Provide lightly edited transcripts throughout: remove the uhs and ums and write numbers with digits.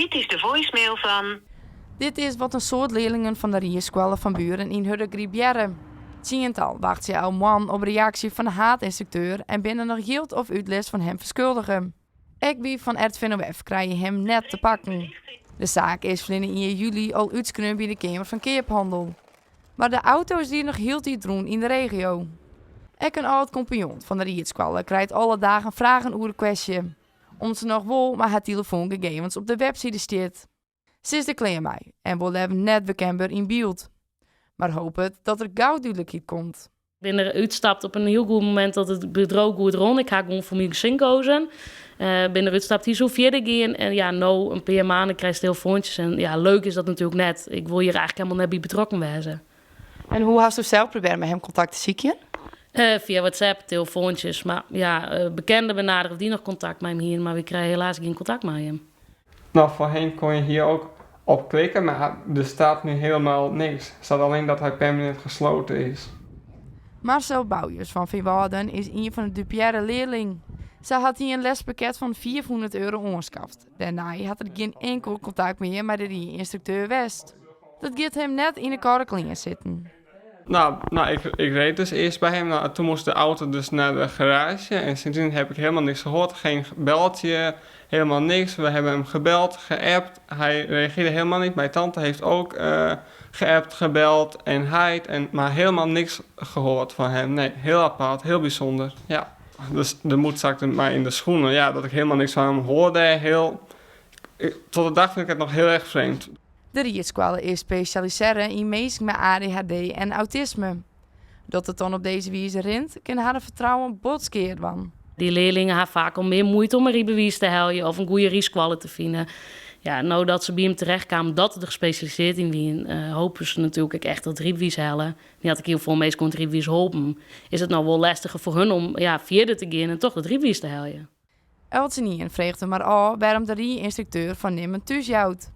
Dit is de voicemail van... Dit is wat een soort leerlingen van de Rierschool van Buren in Hudde griepjaren. Tiental wacht ze al man op reactie van de haatinstructeur en binnen nog hield of uitles van hem verschuldigen. Ik wie van RTV krijg je hem net te pakken. De zaak is vlinder in juli al uitskreun bij de Kamer van Keerphandel. Maar de auto's die nog hield die droen in de regio. Ik een oud compagnon van de Rierschool krijgt alle dagen vragen over de kwestie. Omdat ze nog wel maar haar telefoongegevens op de website staat. Ze is de klein mij en wil hebben net bekendbaar in beeld. Maar hoop het dat er gauw duidelijkheid komt. Ik ben er uitstapt op een heel goed moment dat het bedroog goed rond. Ik ga gewoon voor mijn gezin kozen. Ben er uitstapt hier zo verder gaan. En ja, nou een paar maanden krijg je telefoontjes. En ja, leuk is dat natuurlijk net. Ik wil hier eigenlijk helemaal net bij betrokken wezen. En hoe hast u zelf proberen met hem contact te zoeken? Via WhatsApp, telefoontjes. Maar ja, bekenden benaderen die nog contact met hem hier. Maar we krijgen helaas geen contact met hem. Nou, voorheen kon je hier ook op klikken, maar er staat nu helemaal niks. Er staat alleen dat hij permanent gesloten is. Marcel Bouwjes van Veewarden is een van de dupière leerling. Ze had hier een lespakket van €400 ongeschaft. Daarna had er geen enkel contact meer met de instructeur West. Dat gaat hem net in de koude kleren zitten. Nou, ik reed dus eerst bij hem. Nou, toen moest de auto dus naar de garage. En sindsdien heb ik helemaal niks gehoord. Geen belletje, helemaal niks. We hebben hem gebeld, geappt. Hij reageerde helemaal niet. Mijn tante heeft ook geappt, gebeld en maar helemaal niks gehoord van hem. Nee, heel apart, heel bijzonder. Ja. Dus de moed zakte mij in de schoenen. Ja, dat ik helemaal niks van hem hoorde. Tot de dag vind ik het nog heel erg vreemd. De Rierschool is specialiseren in mensen met ADHD en autisme. Dat het dan op deze wijze rint, kan haar vertrouwen botskeerd van. Die leerlingen hebben vaak al meer moeite om een rijbewijs te halen of een goede rieskwallen te vinden. Ja, nou dat ze bij hem terechtkwamen dat het er gespecialiseerd in wie, hopen ze natuurlijk echt dat rijbewijs halen. Die had ik heel veel meest kon het rijbewijs hopen. Is het nou wel lastiger voor hun om verder te gaan en toch dat rijbewijs te halen? Eltsenien vreegt hem maar af waarom de rijinstructeur van Nimmen thuis houdt.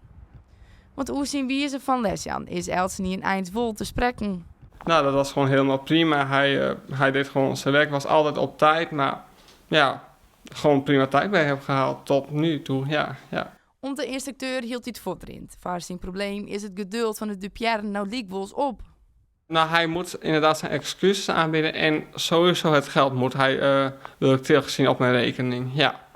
Want hoe zien wijze van lesjan is Eltsenien eind vol te spreken. Nou, dat was gewoon helemaal prima. Hij deed gewoon zijn werk, was altijd op tijd, maar ja, gewoon prima tijd bij hem gehaald tot nu toe, ja. Om de instructeur hield hij het voortrint. Voor zijn probleem is het geduld van de dupière nou liekwols op. Nou, hij moet inderdaad zijn excuses aanbieden en sowieso het geld moet hij wil ik teruggezien op mijn rekening, ja.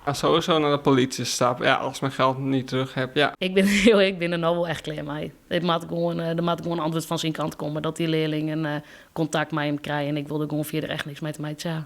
En sowieso naar de politie stappen, als mijn geld niet terug heb, ja. Ik ben er nou wel echt klaar mee. Er moet gewoon een antwoord van zijn kant komen dat die leerlingen contact met hem krijgen en ik wilde gewoon verder echt niks met hem uit zeggen.